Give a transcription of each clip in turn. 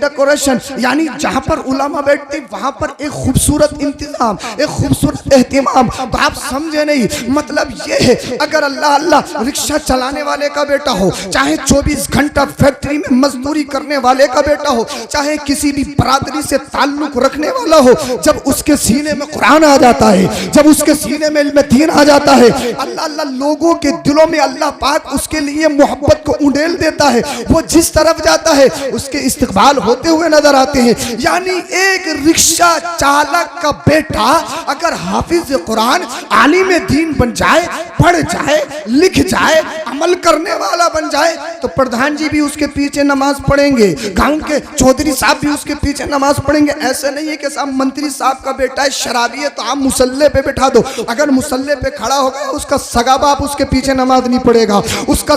Decoration, यानी जहां पर उलमा बैठते वहां पर एक खूबसूरत इंतजाम, एक खूबसूरत एहतिमाम। तो आप समझे नहीं, मतलब ये है अगर अल्लाह अल्लाह रिक्शा चलाने वाले का बेटा हो, चाहे 24 घंटा फैक्ट्री में मजदूरी करने वाले का बेटा हो, चाहे किसी भी बरादरी से ताल्लुक रखने वाला हो, जब उसके सीने में कुरान आ जाता है, जब उसके सीने में इल्म दीन आ जाता है, अल्लाह अल्लाह लोगों के दिलों में अल्लाह पाक उसके लिए मोहब्बत को उंडेल देता है। वो जिस तरफ जाता है उसके इस्तकबाल होते हुए नजर आते हैं। यानी एक रिक्शा चालक का बेटा अगर हाफिज कुरान, आलिम दीन बन जाए, पढ़ जाए, लिख जाए, अमल करने वाला बन जाए, तो प्रधान जी भी उसके पीछे नमाज पढ़ेंगे, गांव के चौधरी साहब भी उसके पीछे नमाज पढ़ेंगे। ऐसे नहीं है कि साहब मंत्री साहब का बेटा है, शराबी है, तो आप मुसल्ले पे बैठा दो। अगर मुसल्ले पे खड़ा हो गया, उसका सगा बाप उसके पीछे नमाज नहीं पढ़ेगा, उसका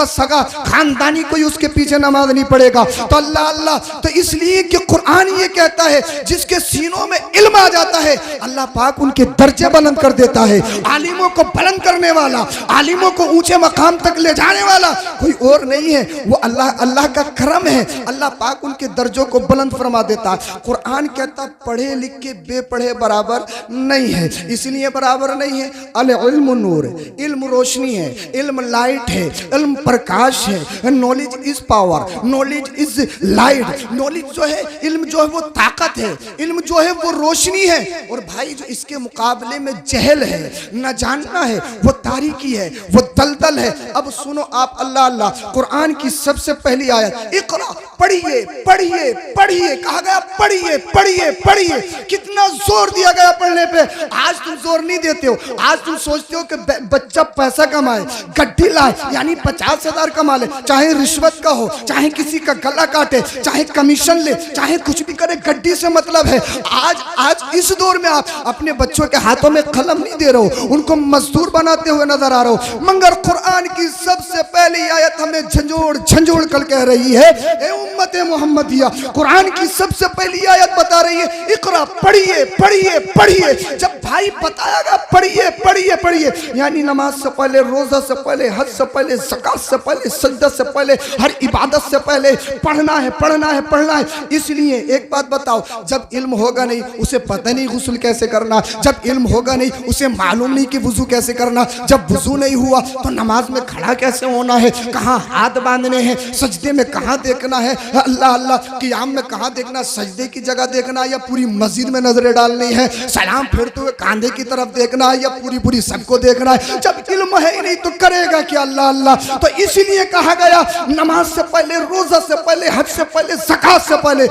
सगा खानदानी कोई उसके पीछे नमाज नहीं पढ़ेगा। तो अल्लाह अल्लाह, तो इसलिए कि कुरान ये कहता है जिसके सीनों में इल्म आ जाता है अल्लाह पाक उनके दर्जे बुलंद कर देता है। आलिमों को बुलंद करने वाला, आलिमों को ऊंचे मकाम तक ले जाने वाला कोई और नहीं है, वो अल्लाह का करम है। अल्लाह पाक उनके दर्जों को बुलंद फरमा देता है। कुरान कहता पढ़े लिख के बेपढ़े बराबर नहीं है, इसलिए बराबर नहीं है। अल इल्म नूर, इल्म रोशनी है, इल्म लाइट है, इल्म प्रकाश है। Knowledge is power, knowledge is light. Knowledge जो है, इल्म जो है वो ताकत है, इल्म जो है वो रोशनी है। और भाई जो इसके मुकाबले में जहल है, न जानना है, वो तारीकी है, वो दलदल है। अब सुनो आप, अल्लाह अल्लाह, कुरान की सबसे पहली आयत इकरा, पढ़िए पढ़िए पढ़िए, कहा गया पढ़िए पढ़िए पढ़िए। कितना जोर दिया गया पढ़ने पे। आज तुम जोर नहीं देते हो, आज तुम सोचते हो कि बच्चा पैसा कमाए, गड्डी लाए, यानी 50,000 कमा ले, चाहे रिश्वत का हो, चाहे किसी का गला काटे, चाहे कमीशन ले, चाहे कुछ भी करे, गड्डी से मतलब है। आज इस दौर में आप अपने बच्चों के हाथों में कलम नहीं दे रहे हो, उनको मजदूर बनाते हुए नजर आ रहे हो। मगर कुरान की सबसे पहली आयत हमें झंझोड़ झंझोड़ कर कह रही है, ए उम्मत मोहम्मदिया, कुरान की सबसे पहली आयत बता रही है इकरा, पढ़िए पढ़िए पढ़िए। जब भाई बताया गया पढ़िए पढ़िए पढ़िए, यानी नमाज से पहले, रोजा से पहले, हज से पहले, ज़कात से पहले, सजदा से पहले, हर इबादत से पहले पढ़ना है पढ़ना है पढ़ना है। इसलिए एक बात बताओ, जब इल्म होगा नहीं उसे पता नहीं गुस्ल कैसे करना, जब इल्म होगा नहीं उसे मालूम नहीं कि वुजू कैसे करना, जब वुजू नहीं हुआ तो नमाज में खड़ा कैसे होना है, कहाँ हाथ बांधने हैं, सजदे में कहाँ देखना है, अल्लाह अल्लाह, क़ियाम में कहाँ देखना, सजदे की जगह देखना या पूरी मस्जिद में नजरें डालनी है, सलाम फेरते हुए कांधे की तरफ देखना है या पूरी पूरी सबको देखना है। जब इल्म है ही नहीं तो करेगा क्या, अल्लाह अल्लाह। तो इसीलिए कहा गया नमाज से पहले, रोजा से पहले, हज से पहले, ज़कात से पहले,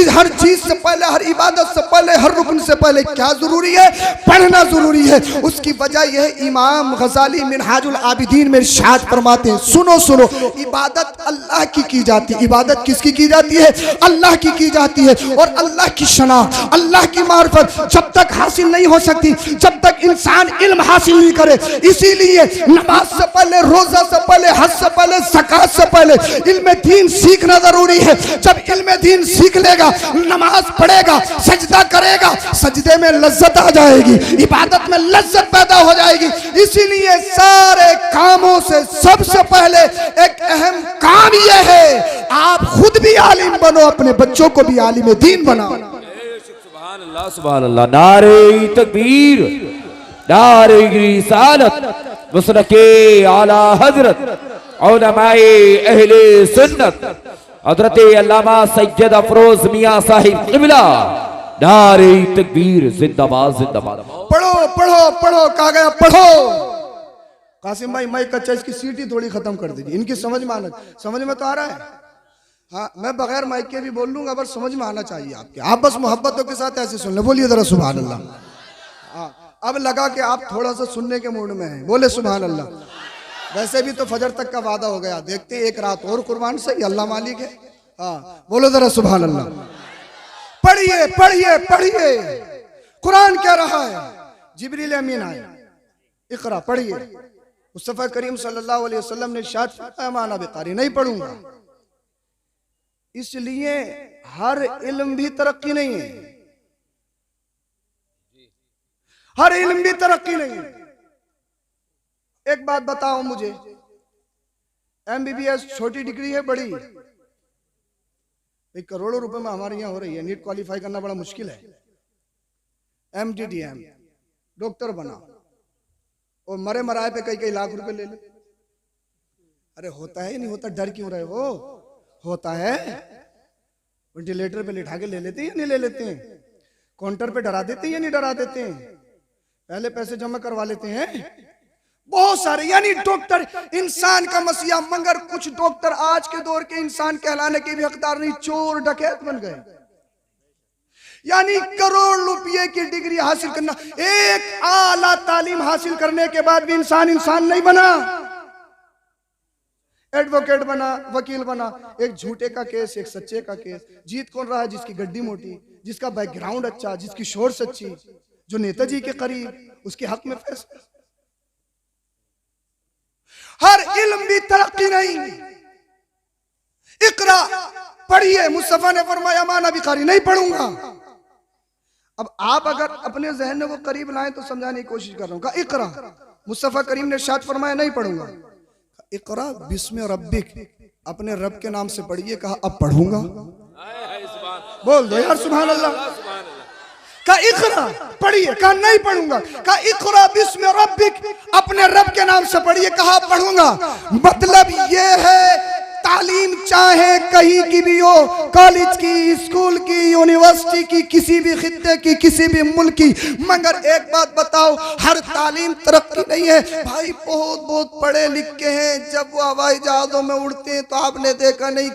हर चीज से पहले, हर इबादत से पहले, हर रुकन से पहले क्या जरूरी है, पढ़ना जरूरी है। उसकी वजह यह है, इमाम गजाली मिनहाजुल आबिदीन में इरशाद फरमाते हैं, सुनो सुनो, इबादत अल्लाह की जाती है। इबादत किसकी की जाती है? अल्लाह की जाती है। और अल्लाह की शनाख्त, अल्लाह की मार्फत जब तक हासिल नहीं हो सकती जब तक इंसान इल्म हासिल नहीं करे। इसीलिए नमाज से पहले, रोजा से पहले, हज से पहले, ज़कात से पहले इल्म दीन सीखना जरूरी है। जब इल्म दीन सीख लेगा, नमाज पढ़ेगा, सजदा करेगा, सजदे में लज्जत आ जाएगी, इबादत में लज्जत पैदा हो जाएगी। इसीलिए सारे कामों से सबसे पहले एक अहम काम यह है, आप खुद भी आलिम बनो, अपने बच्चों को भी आलिम दीन बनाओ। सुभान अल्लाह, सुभान अल्लाह। नारे तकबीर, नारे रिसालत, मुसरके आला हजरत उलमाए अहले सुन्नत हजरत अल्लामा सैयद अफरोज मियां साहिब क़िबला, नारे तकबीर, जिंदाबाद जिंदाबाद। पढ़ो पढ़ो पढ़ो, कहा गया पढ़ो। कासिम भाई माइक कच्चा, इसकी सीट ही थोड़ी खत्म कर दीजिए, इनकी समझ में आना, समझ में तो आ रहा है? हाँ, मैं बगैर माइक के भी बोल लूंगा, बस समझ में आना चाहिए आपके, आप बस मोहब्बतों के साथ ऐसे सुन ले। बोलिए जरा सुभान अल्लाह। हाँ, अब लगा कि आप थोड़ा सा सुनने के मूड में हैं, बोले सुभान अल्लाह। वैसे भी तो फजर तक का वादा हो गया, देखते हैं एक रात और कुर्बान, सही अल्लाह मालिक है। हाँ, बोलो जरा सुभान अल्लाह। पढ़िए पढ़िए पढ़िए, कुरान कह रहा है, जिब्रील अमीन आए, इकरा पढ़िए। मुस्तफा करीम सल्लल्लाहु अलैहि वसल्लम ने इरशाद फरमाया, माना बेकारी नहीं पढ़ूंगा। इसलिए हर इल्म भी तरक्की नहीं है, हर इल्म भी तरक्की नहीं है। एक बात बताओ मुझे, MBBS छोटी डिग्री है बड़ी? भाई करोड़ों रुपए में हमारे यहाँ हो रही है, नीट क्वालिफाई करना बड़ा मुश्किल है। MTTM डॉक्टर बना और मरे मराए पे कई कई लाख रुपए ले ले। अरे होता है नहीं होता, डर क्यों रहे हो? होता है। वेंटिलेटर पे लिटा के ले लेते हैं या नहीं ले लेते हैं? काउंटर पे डरा देते हैं या नहीं डरा देते हैं? पहले पैसे जमा करवा लेते हैं बहुत सारे। यानी डॉक्टर इंसान का मसीहा, मगर कुछ डॉक्टर आज के दौर के इंसान कहलाने के भी हकदार नहीं, चोर डकैत बन गए। यानी करोड़ रुपए की डिग्री हासिल करना, एक आला तालीम हासिल करने के बाद भी इंसान नहीं बना। एडवोकेट बना, वकील बना, एक झूठे का केस, एक सच्चे का केस। जीत कौन रहा है? जिसकी गड्डी मोटी, जिसका बैकग्राउंड अच्छा, जिसकी सोच अच्छी, जो नेताजी के करीब, उसके हक में फैसला। हर इल्म भी तरक्की नहीं। इकरा पढ़िए, मुस्तफा ने फरमाया माना भिखारी नहीं पढ़ूंगा। अब आप अगर अपने जहन को करीब लाएं तो समझाने की कोशिश कर रहा हूं। कहा इकरा, मुस्तफा करीम ने इरशाद फरमाया नहीं पढ़ूंगा। इकरा बिस्म रब्बिक, अपने रब के नाम से पढ़िए। कहा अब पढ़ूंगा। बोल दो यार सुभान अल्लाह। कहा इकरा पढ़िए, कहा नहीं पढ़ूंगा। कहा इकरा बिस्म रब्बिक, अपने रब के नाम से पढ़िए। कहा पढ़ूंगा। मतलब ये है तालीम चाहे कहीं की भी हो, कॉलेज की, स्कूल की, यूनिवर्सिटी की, किसी भी खित्ते की, किसी भी मुल्क की, मगर एक बात बताओ, हर तालीम तरक्की नहीं है। भाई बहुत पढ़े लिखे हैं, जब वो हवाई जहाजों में उड़ते हैं तो आपने देखा नहीं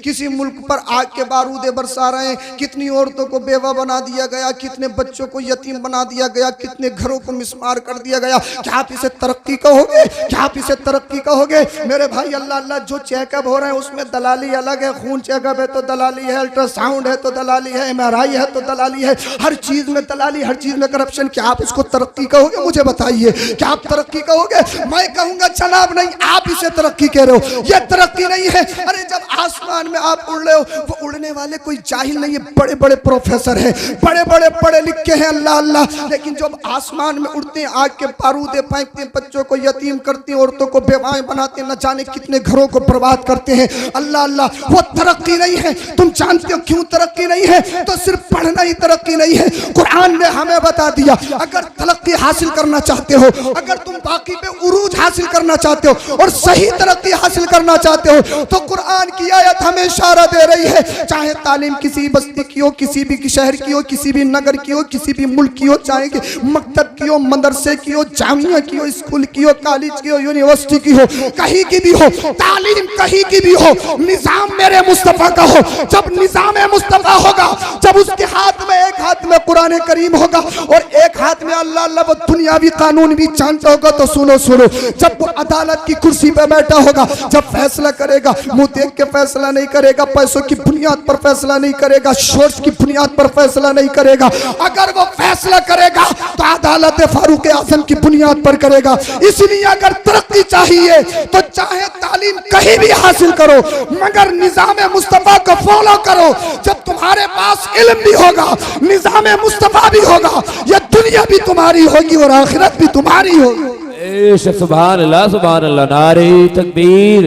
किसी मुल्क पर आग के बारूदे बरसा रहे हैं, कितनी औरतों को बेवा बना दिया गया, कितने बच्चों को यतीम बना दिया गया, कितने घरों को मिसमार कर दिया गया। क्या आप इसे तरक्की कहोगे? क्या आप इसे तरक्की कहोगे? मेरे भाई अल्लाह अल्लाह, जो चेकअप हो रहे हैं उसमें दलाली अलग है। खून चेकअप है तो दलाली है, अल्ट्रासाउंड है तो दलाली है, MRI है तो दलाली है, हर चीज में दलाली, हर चीज में करप्शन। क्या आप इसको तरक्की कहोगे? मुझे बताइए, क्या आप तरक्की कहोगे? मैं कहूंगा जनाब नहीं, आप इसे तरक्की कह रहे हो, ये तरक्की नहीं है। अरे जब आसमान में आप उड़ रहे हो, वो उड़ने वाले कोई जाहिल नहीं है, बड़े बड़े प्रोफेसर है, बड़े बड़े पढ़े लिखे हैं, अल्लाह अल्लाह। लेकिन जब आसमान में उड़ते हैं, आग के बारूदे फेंकते हैं, बच्चों को यतीम करते हैं, औरतों को बेवाएं बनाते हैं, न जाने कितने घरों को बर्बाद करते हैं, अल्लाह अल्लाह, वो तरक्की नहीं है। तुम जानते हो क्यों तरक्की नहीं है? तो सिर्फ पढ़ना ही तरक्की नहीं है। कुरान ने हमें बता दिया, अगर तरक्की हासिल करना चाहते हो, अगर तुम बाकी पे उरूज हासिल करना चाहते हो और सही तरक्की हासिल करना चाहते हो, तो कुरान की आयत हमें इशारा दे रही है। चाहे तालीम किसी बस्ती की हो, किसी भी शहर की हो, किसी भी नगर की हो, किसी भी मुल्क की हो, चाहे मकतब की हो, मदरसे की हो, जामिया की हो, स्कूल की हो, कॉलेज की हो, यूनिवर्सिटी की हो, कहीं की भी हो, तालीम कहीं की भी हो, निजाम मेरे मुस्तफा का हो। जब निजाम मुस्तफा होगा, जब उसके हाथ में, एक हाथ में कुरान करीम होगा और एक हाथ में अल्लाह अल्लाह, वो दुनियावी कानून भी जानता होगा, तो सुनो सुनो, जब वो अदालत की कुर्सी पे बैठा होगा, जब फैसला करेगा, मुंह देख के फैसला नहीं करेगा, पैसों की बुनियाद पर फैसला नहीं करेगा, सोर्स की बुनियाद पर फैसला नहीं करेगा। अगर वो फैसला करेगा तो अदालत फारूक आजम की बुनियाद पर करेगा। इसलिए अगर तरक्की चाहिए तो चाहे तालीम कहीं भी हासिल करो, मगर निजाम मुस्तफा को फॉलो करो। जब तुम्हारे पास इल्म भी होगा, निजाम मुस्तफा भी होगा, यह दुनिया भी तुम्हारी होगी और आखिरत भी तुम्हारी होगी। सुभान अल्लाह, सुभान अल्लाह। नारे तकबीर,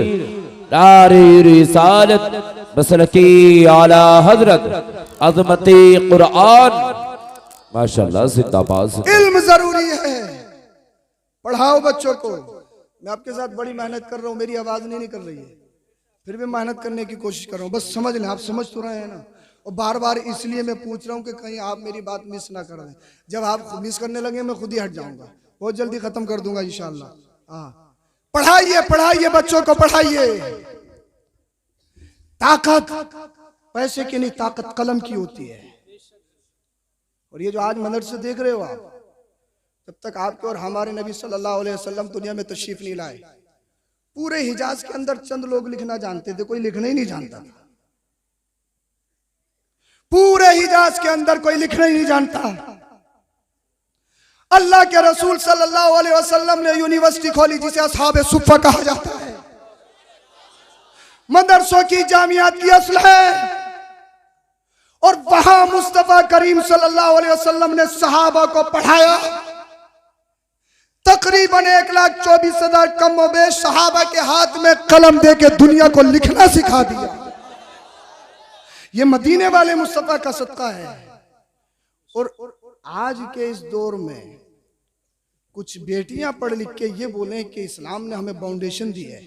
नारे रिसालत, मसलकी आला हजरत, अज़मते कुरान, माशाअल्लाह, जिंदाबाद। इल्म जरूरी है, पढ़ाओ बच्चों को। मैं आपके साथ बड़ी मेहनत कर रहा हूँ, मेरी आवाज नहीं निकल रही है, फिर भी मेहनत करने की कोशिश कर रहा हूँ। बस समझ लें, आप समझ तो रहे हैं ना। और बार बार इसलिए मैं पूछ रहा हूँ कि कहीं आप मेरी बात मिस ना कर दें। जब आप मिस करने लगे मैं खुद ही हट जाऊंगा, बहुत जल्दी खत्म कर दूंगा इंशाअल्लाह। हाँ, पढ़ाइए पढ़ाइए, बच्चों को पढ़ाइए। ताकत पैसे की नहीं, ताकत कलम की होती है। और ये जो आज मदरसे देख रहे हो आप, जब तक आपके और हमारे नबी सल्लल्लाहु अलैहि वसल्लम दुनिया में तशरीफ नहीं लाए, पूरे हिजाज के अंदर चंद लोग लिखना जानते थे, कोई लिखना ही नहीं जानता था। पूरे हिजाज के अंदर कोई लिखना ही नहीं जानता। अल्लाह के रसूल सल्लल्लाहु अलैहि वसल्लम ने यूनिवर्सिटी खोली जिसे असहाबे सुफ़ा कहा जाता है। मदरसों की जामियात की असल है, और वहां मुस्तफा करीम सल्लल्लाहु अलैहि वसल्लम ने सहाबा को पढ़ाया। तकरीबन 1,24,000 कम बेश सहाबा के हाथ में कलम दे के दुनिया को लिखना सिखा दिया। ये मदीने वाले मुस्तफा का सदका है। और आज के इस दौर में कुछ बेटियां पढ़ लिख के ये बोले कि इस्लाम ने हमें फाउंडेशन दी है,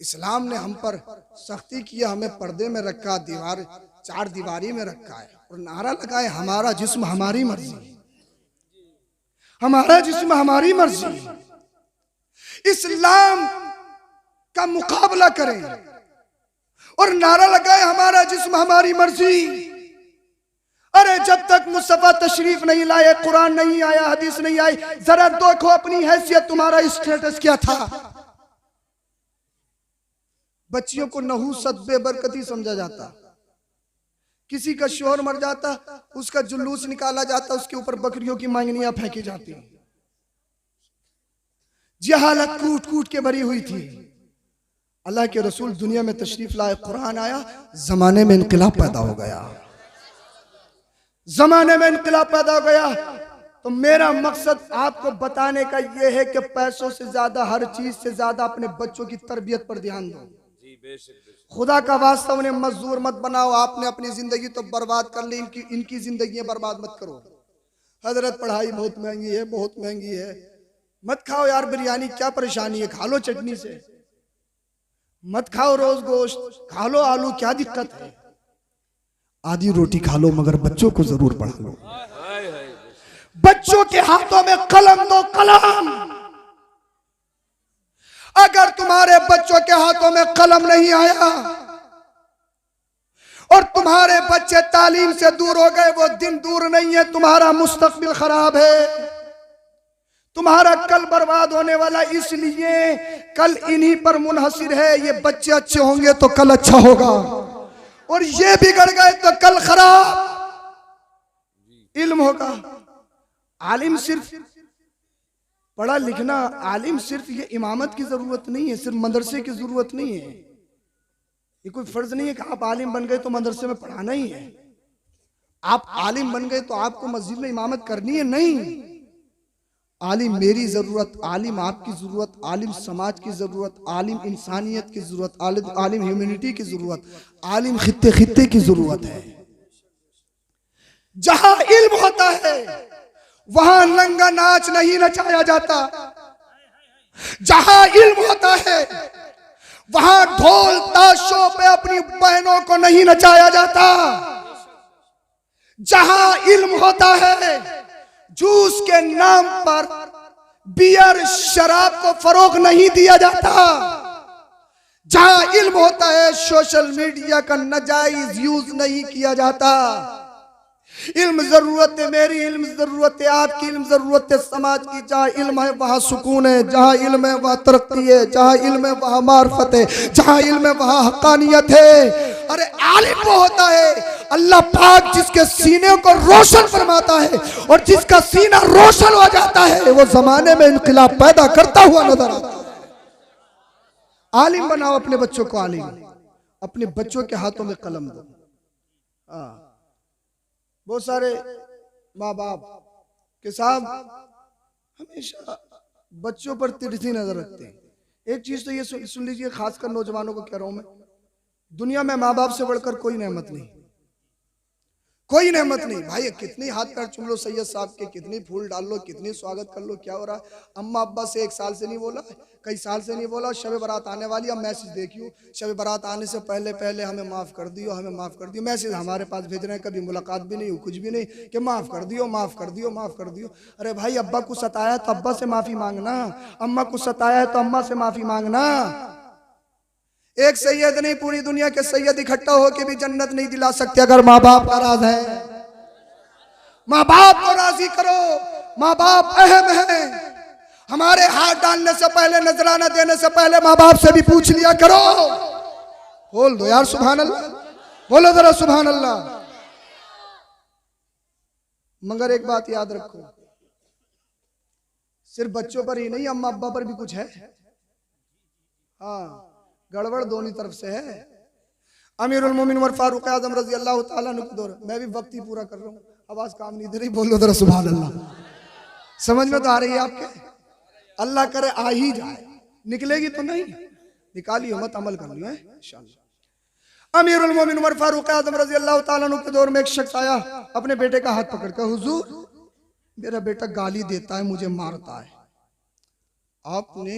इस्लाम ने हम पर सख्ती किया, हमें पर्दे में रखा, दीवार चार दीवारी में रखा है, और नारा लगाए हमारा जिस्म हमारी मर्जी, हमारा जिस्म हमारी मर्जी। इस्लाम का मुकाबला करें और नारा लगाए हमारा जिस्म हमारी मर्जी। अरे जब तक मुस्तफा तशरीफ नहीं लाए, कुरान नहीं आया, हदीस नहीं आई, जरा देखो अपनी हैसियत, तुम्हारा स्टेटस क्या था। बच्चियों को नहूसत बेबरकती समझा जाता, किसी का शोहर मर जाता उसका जुलूस निकाला जाता, उसके ऊपर बकरियों की मांगनियां फेंकी जाती। जहालत कूट कूट के भरी हुई थी। अल्लाह के रसूल दुनिया में तशरीफ लाए, कुरान आया, जमाने में इनकलाब पैदा हो गया, जमाने में इनकलाब पैदा हो गया। तो मेरा मकसद आपको बताने का यह है कि पैसों से ज्यादा, हर चीज से ज्यादा अपने बच्चों की तरबियत पर ध्यान दो। खुदा का वास्ता उन्हें मजदूर मत बनाओ। आपने अपनी जिंदगी तो बर्बाद कर ली, इनकी जिंदगी बर्बाद मत करो। हजरत पढ़ाई बहुत महंगी है, बहुत महंगी है, मत खाओ यार बिरयानी, क्या परेशानी है, खा लो चटनी से। मत खाओ रोज गोश्त, खा लो आलू, क्या दिक्कत है। आधी रोटी खा लो मगर बच्चों को जरूर पढ़ा लो। बच्चों के हाथों में कलम दो, कलम। अगर तुम्हारे बच्चों के हाथों में कलम नहीं आया और तुम्हारे बच्चे तालीम से दूर हो गए, वो दिन दूर नहीं है, तुम्हारा मुस्तकबिल खराब है, तुम्हारा कल बर्बाद होने वाला। इसलिए कल इन्हीं पर मुनहसिर है। ये बच्चे अच्छे होंगे तो कल अच्छा होगा, और ये बिगड़ गए तो कल खराब। इल्म होगा। आलिम सिर्फ पढ़ा लिखना, आलिम सिर्फ ये इमामत की जरूरत नहीं है, सिर्फ मदरसे की जरूरत नहीं है। ये कोई फर्ज नहीं है कि आप आलिम बन गए तो मदरसे में पढ़ाना ही है, आप आलिम बन गए तो आपको मस्जिद में इमामत करनी है, नहीं। आलिम मेरी जरूरत, आलिम आपकी जरूरत, आलिम समाज की जरूरत, आलिम इंसानियत की जरूरत, आलिम ह्यूमैनिटी की जरूरत, आलिम खित्ते खित्ते की जरूरत है। जहां इल्म होता है वहां नंगा नाच नहीं नचाया जाता। जहां इल्म होता है वहां ढोल ताशों पे अपनी बहनों को नहीं नचाया जाता। जहां इल्म होता है जूस के नाम पर बियर शराब को फरोग नहीं दिया जाता। जहां इल्म होता है सोशल मीडिया का नाजायज यूज नहीं किया जाता। इल्म जरूरत है मेरी, इल्म जरूरत है आपकी, इल्म जरूरत है समाज की। जहाँ इल्म है वहाँ सुकून है, जहाँ इल्म है वहाँ तरक्की है, जहाँ इल्म है वहाँ मार्फत है, जहाँ इल्म है वहाँ हकानियत है। अरे आलिम वो होता है अल्लाह पाक जिसके सीने को रोशन फरमाता है, और जिसका सीना रोशन हो जाता है वो जमाने में इनकलाब पैदा करता हुआ नजर आता है। आलिम बनाओ अपने बच्चों को, आलिम। अपने बच्चों के हाथों में कलम दो। हाँ, बहुत सारे माँ बाप के साथ हमेशा बच्चों पर तिरछी नजर रखते हैं। एक चीज तो ये सुन लीजिए, खासकर नौजवानों को कह रहा हूं मैं, दुनिया में माँ बाप से बढ़कर कोई नेमत नहीं, कोई नेमत नहीं। भाई कितनी हाथ पैर चूम लो सैयद साहब के, कितनी फूल डाल लो, कितनी स्वागत कर लो, क्या हो रहा है। अम्मा अब्बा से 1 साल से नहीं बोला, कई साल से नहीं बोला। शब बारात आने वाली, अब मैसेज देखियो, शब बारात आने से पहले पहले हमें माफ़ कर दियो, हमें माफ़ कर दियो। मैसेज हमारे पास भेज रहे हैं, कभी मुलाकात भी नहीं हुई, कुछ भी नहीं, कि माफ़ कर दियो, माफ़ कर दियो, माफ़ कर दियो। अरे भाई अब्बा को सताया है तो अब्बा से माफ़ी मांगना, अम्मा को सताया है तो अम्मा से माफ़ी मांगना। एक सैयद नहीं, पूरी दुनिया के सैयद इकट्ठा होकर भी जन्नत नहीं दिला सकते अगर माँ बाप नाराज है। माँ बाप को राजी करो, माँ बाप अहम है। हमारे हाथ डालने से पहले, नजराना देने से पहले माँ बाप से भी पूछ लिया करो। बोल दो यार सुभान अल्लाह, बोलो जरा सुभान अल्लाह। मगर एक बात याद रखो, सिर्फ बच्चों पर ही नहीं, अम्मा अब्बा पर भी कुछ है। हाँ, गड़बड़ दोनों तरफ से है। अमीरुल मोमिन उमर फारूक आजम रजी अल्लाह ताला अन्हु के दौर, मैं भी वक्त ही पूरा कर रहा हूँ, आवाज काम नहीं दे रही, बोलो जरा सुभान अल्लाह। समझ में तो आ रही है आपके? अल्लाह करे आ ही जाए, निकलेगी तो नहीं, निकालियो मत, अमल कर लियो इंशाअल्लाह। अमीरुल मोमिन उमर फारूक आजम रजी अल्लाह ताला अन्हु के दौर में एक शख्स आया, अपने बेटे का हाथ पकड़कर, हुजूर मेरा बेटा गाली देता है, मुझे मारता है। आपने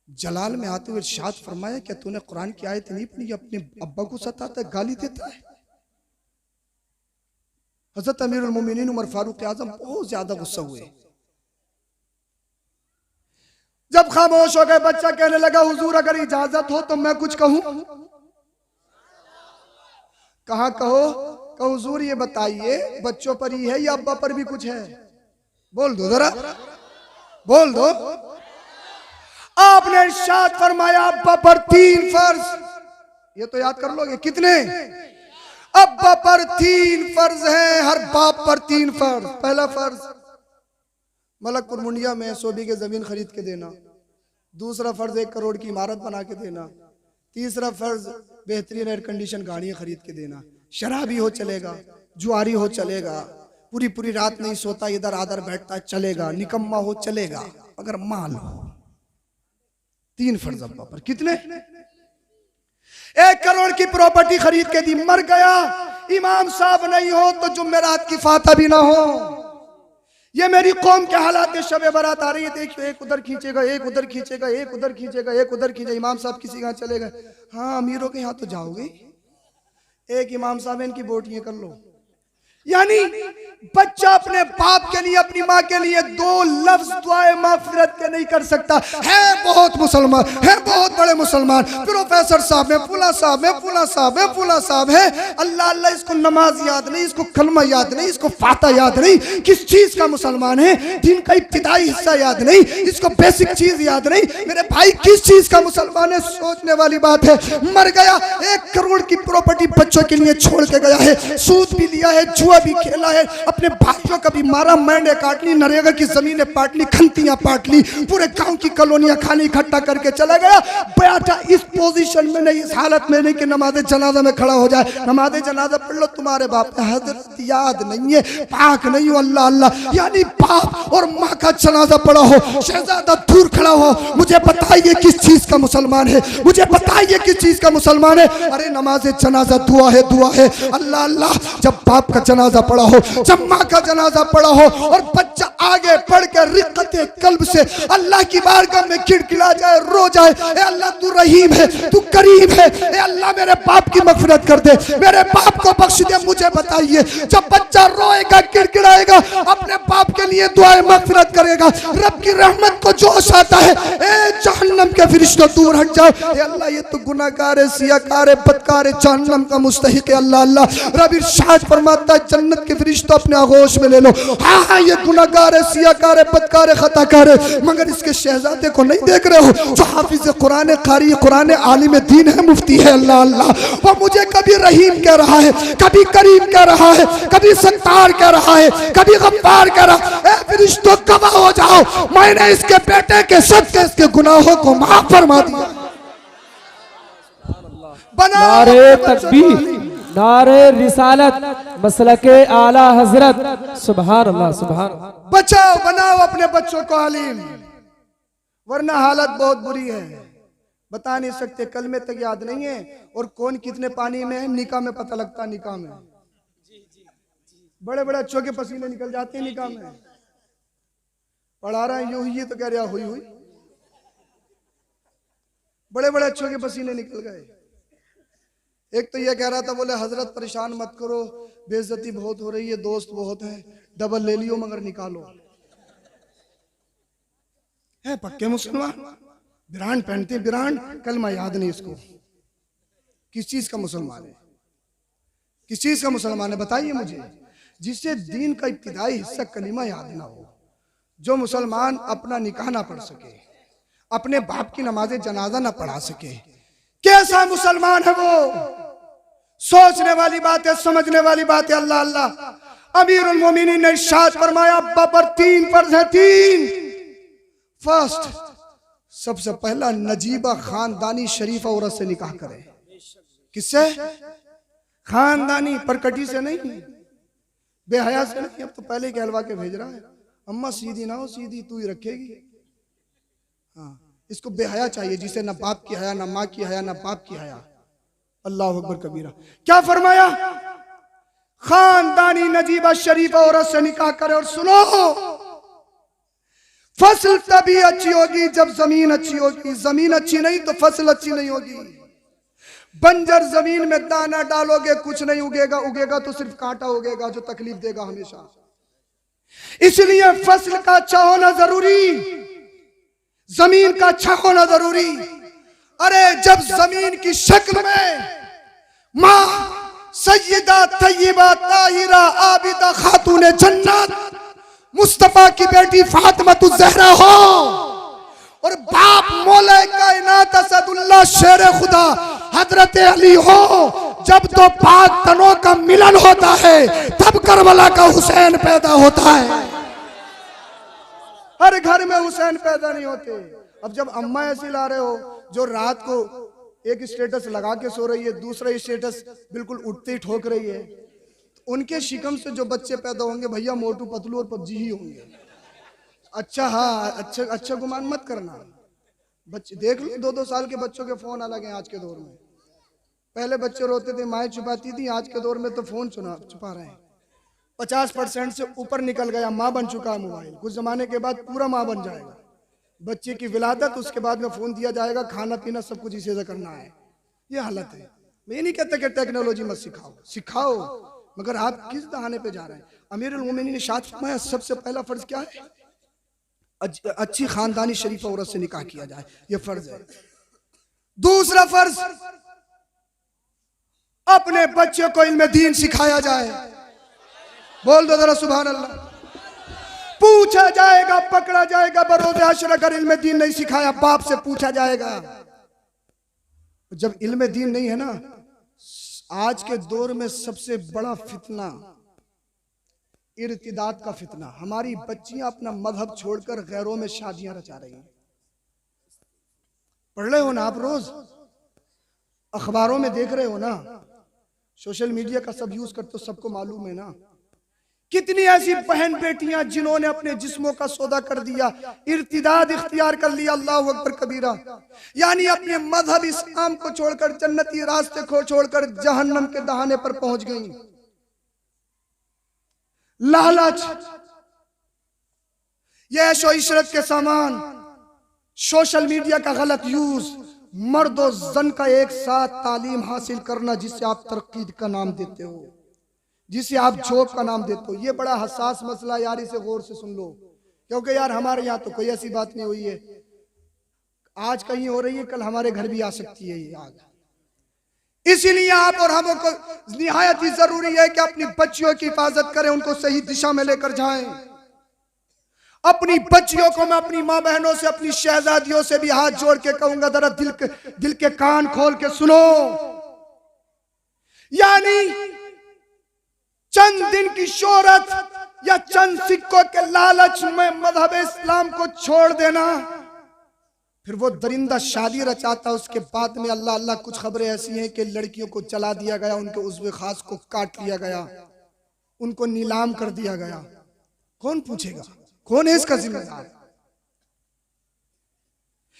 जलाल में आते हुए इरशाद फरमाया, क्या तूने कुरान की आयत नहीं पढ़ी, अपने अब्बा को सताता है, गाली देता है। हजरत अमीरुल मोमिनीन उमर फारूक आजम बहुत ज्यादा गुस्सा हुए। जब खामोश हो गए, बच्चा कहने लगा, हुजूर अगर इजाजत हो तो मैं कुछ कहूं। कहा कहो। कहो हुजूर ये बताइए बच्चों पर ही है या अब्बा पर भी कुछ है? बोल दो जरा, बोल दो। आपने इरशाद फरमाया अब्बा पर 3 फर्ज, ये तो याद कर लोगे कितने? अब्बा पर 3 फर्ज हैं, हर बाप पर 3 फर्ज। पहला फर्ज मलकपुर मुंडिया में 100 बीघे जमीन खरीद के देना। दूसरा फर्ज 1 करोड़ की इमारत बना के देना। तीसरा फर्ज बेहतरीन एयर कंडीशन गाड़ियां खरीद के देना। शराबी हो चलेगा, जुआरी हो चलेगा, पूरी पूरी रात नहीं सोता, इधर आधर बैठता चलेगा, निकम्मा हो चलेगा, अगर माल हो। 3 फर्ज अब्बा पर। कितने? 1 करोड़ की प्रॉपर्टी खरीद के दी, मर गया, इमाम साहब नहीं हो तो जुम्मेरात की फाता भी ना हो। ये मेरी कौम के हालात के शब बारात आ रही है, देखियो एक उधर खींचेगा, एक उधर खींचेगा, एक उधर खींचेगा, एक उधर खींचेगा। इमाम साहब किसी यहाँ चले गए, हाँ अमीरों के यहाँ तो जाओगे, एक इमाम साहब इनकी बोटियां कर लो। यानी बच्चा अपने बाप के लिए, अपनी माँ के लिए 2 लफ्ज दुआए मागफिरत के नहीं कर सकता। है बहुत मुसलमान, है बहुत बड़े मुसलमान, प्रोफेसर साहब है, फुला साहब है, फुला साहब है, फुला साहब है, अल्लाह अल्लाह, इसको नमाज याद नहीं, इसको कलमा याद नहीं, इसको फाता याद नहीं, किस चीज का मुसलमान है, दिन का इब्तिदाई हिस्सा याद नहीं, इसको बेसिक चीज याद नहीं। मेरे भाई किस चीज का मुसलमान है, सोचने वाली बात है। मर गया, 1 करोड़ की प्रॉपर्टी बच्चों के लिए छोड़ के गया है, सूद भी लिया है, जुआ भी खेला है, अपने भाइयों का भी मारा, मैंने काट ली, नरेगा की जमीनें पाट ली, खंतियां पाट ली, पूरे गांव की कॉलोनियां खाने इकट्ठा करके चला गया। बेटा इस पोजीशन में नहीं, इस हालत में नहीं कि नमाज जनाजा में खड़ा हो जाए। नमाज जनाजा पढ़ लो, तुम्हारे बाप हजरत याद नहीं है, पाक नहीं हो, अल्लाह अल्लाह। यानी बाप और माँ का जनाजा पड़ा हो, शहजादा दूर खड़ा हो, मुझे बताइए किस चीज का मुसलमान है, मुझे बताइए किस चीज का मुसलमान है। अरे नमाज जनाजा दुआ है, दुआ है, अल्लाह अल्लाह। जब बाप का जनाजा पड़ा हो, जब माँ का जनाजा पड़ा हो और बच्चा आगे बढ़ कर रिक्कते कल्ब से अल्लाह की बारगाह में खिड़खिड़ा जाए, रो जाए, ए अल्लाह तू रहीम है, तू करीम है, ए अल्लाह मेरे बाप की मगफिरत कर दे, मेरे बाप को बख्श दे। मुझे बताइए जब बच्चा रोएगा, किड़किड़ाएगा, अपने बाप के लिए दुआएं मगफिरत करेगा, रब की रहमत को जोश आता है, ए जहन्नम के फरिश्तों दूर हट जाओ, ए अल्लाह ये तो गुनाहगार है, सियाकार है, बदकार है, जहन्नम का मुस्तहिक है, अल्लाह अल्लाह। रब इरशाद फरमाता है जन्नत के फरिश्ते अपने आगोश में ले लो। हाँ हाँ ये गुनाहगार है, सियाकार है, बदकार है, खताकार है, मगर इसके शहजादे को नहीं देख रहे हो जो हाफिज कुरान, कारी कुरान, आलिम दीन है, मुफ्ती है, अल्लाह अल्लाह। वो मुझे कभी रहीम कह रहा है, कभी करीम कह रहा है, कभी सत्तार कह रहा है, कभी गफ्फार कह रहा है। फरिश्तों गवाह हो जाओ, मैंने इसके बेटे के सदके इसके गुनाहों को माफ फरमा दिया। नारे तकबीर, नारे रिसालत, मसलके आला हजरत, सुभान अल्लाह, सुभान। बचाओ, बनाओ अपने बच्चों को आलिम, वरना हालत बहुत बुरी है, बता नहीं सकते, कलमे तक याद नहीं है, और कौन कितने पानी में है निकाह में पता लगता, निकाह में बड़े बड़े अच्छों के पसीने निकल जाते हैं, निकाह में पढ़ा रहा है यूं ही तो कह रहा हुई हुई, बड़े बड़े अच्छों के पसीने निकल गए। एक तो ये कह रहा था, बोले हजरत परेशान मत करो, बेइज्जती बहुत हो रही है, दोस्त बहुत हैं, डबल ले लियो मगर निकालो। है पक्के मुसलमान, बिरान पहनते, बिरान, कलमा याद नहीं इसको, किस चीज का मुसलमान है, किस चीज का मुसलमान है बताइए मुझे, जिससे दीन का इब्तिदाई हिस्सा कलीमा याद ना हो, जो मुसलमान अपना निकाह ना पढ़ सके, अपने बाप की नमाज जनाजा ना पढ़ा सके, कैसा मुसलमान है वो? सोचने वाली बात है, समझने वाली बात है, अल्लाह अल्लाह। अमीरुल मोमिनीन ने इरशाद फरमाया अब्बा पर 3 फर्ज है, 3। फर्स्ट, सबसे पहला नजीबा खानदानी शरीफा औरत से निकाह करे। किससे? खानदानी, परकटी से नहीं, बेहया से नहीं। अब तो पहले ही कहलवा के भेज रहा है, अम्मा सीधी ना हो, सीधी तू ही रखेगी। हाँ इसको बेहया चाहिए, जिसे ना बाप की हया, ना माँ की हया, ना बाप की हया। अल्लाह अकबर कबीरा। क्या फरमाया? खानदानी नजीबा शरीफा औरत से निकाह करे। और सुनो, फसल तभी अच्छी होगी जब जमीन अच्छी होगी। जमीन अच्छी नहीं तो फसल अच्छी नहीं होगी। बंजर जमीन में दाना डालोगे कुछ नहीं उगेगा, उगेगा तो सिर्फ कांटा उगेगा जो तकलीफ देगा हमेशा। इसलिए फसल का अच्छा होना जरूरी, जमीन का अच्छा होना जरूरी। अरे जब जमीन की शक्ल में माँ सैयदा तय्यबा ताहिरा आबिदा खातून जन्नत मुस्तफा की बेटी फातिमा ज़हरा हो और बाप मौला कायनात असदुल्लाह शेर खुदा हजरत अली हो, जब तो पाक तनों का मिलन होता है तब करबला का हुसैन पैदा होता है। हर घर में हुसैन पैदा नहीं होते। अब जब अम्मा ऐसी ला रहे हो जो रात को एक स्टेटस लगा के सो रही है, दूसरा स्टेटस बिल्कुल उठते ही ठोक रही है, उनके शिकम से जो बच्चे पैदा होंगे भैया मोटू पतलू और पबजी ही होंगे। अच्छा हाँ, अच्छा गुमान मत करना। बच्चे देख लो, 2-2 साल के बच्चों के फोन अलग हैं आज के दौर में। पहले बच्चे रोते थे माएँ छुपाती थी, आज के दौर में तो फोन छुपा रहे हैं। 50% से ऊपर निकल गया, माँ बन चुका है मोबाइल। कुछ जमाने के बाद पूरा माँ बन जाएगा। बच्चे की विलादत, उसके बाद में फोन दिया जाएगा, खाना पीना सब कुछ इसी से करना है। ये हालत है। मैं ये नहीं कहता कि टेक्नोलॉजी मत सिखाओ, मगर आप किस बहाने पे जा रहे हैं? अमीरुल मोमिनीन ने शाद फरमाया सबसे पहला फर्ज क्या है? अच्छी खानदानी शरीफ औरत से निकाह किया जाए, ये फर्ज है। दूसरा फर्ज, अपने बच्चों को इल्म दीन सिखाया जाए। बोल दो जरा सुभान अल्लाह। पूछा जाएगा, पकड़ा जाएगा बरोज़े हश्र, अगर इल्म दीन नहीं सिखाया बाप से पूछा जाएगा। जब इल्म दीन नहीं है ना, आज के दौर में सबसे बड़ा फितना इर्तिदाद का फितना। हमारी बच्चियां अपना मजहब छोड़कर गैरों में शादियां रचा रही हैं। पढ़ रहे हो ना आप, रोज अखबारों में देख रहे हो ना, सोशल मीडिया का सब यूज करते हो, सबको मालूम है ना। कितनी ऐसी बहन बेटियां जिन्होंने अपने जिस्मों का सौदा कर दिया, इर्तिदाद इख्तियार कर लिया, अल्लाह अकबर कबीरा। यानी अपने मजहब इस्लाम को छोड़कर, जन्नती रास्ते को छोड़कर जहन्नम के दहाने पर पहुंच गई। लालच, ये ऐशो इशरत के सामान, सोशल मीडिया का गलत यूज, मर्द और जन का एक साथ तालीम हासिल करना, जिसे आप तरक्की का नाम देते हो, जिसे आप जॉब का नाम देते हो। ये बड़ा हसास मसला यार, इसे गौर से सुन लो, क्योंकि यार हमारे यहाँ तो कोई ऐसी बात नहीं हुई है। आज कहीं हो रही है, कल हमारे घर भी आ सकती है ये आग। इसीलिए आप और हम को निहायत ही जरूरी है कि अपनी बच्चियों की हिफाजत करें, उनको सही दिशा में लेकर जाएं। अपनी बच्चियों को मैं अपनी माँ बहनों से, अपनी शहजादियों से भी हाथ जोड़ के कहूंगा, जरा दिल के कान खोल के सुनो। यानी चंद दिन की शोहरत या चंद सिक्कों के लालच में मजहब इस्लाम को छोड़ देना, फिर वो दरिंदा शादी रचाता, उसके बाद में अल्लाह अल्लाह कुछ खबरें ऐसी हैं कि लड़कियों को जला दिया गया, उनके उज़्व खास को काट लिया गया, उनको नीलाम कर दिया गया। कौन पूछेगा? कौन है इसका जिम्मेदार?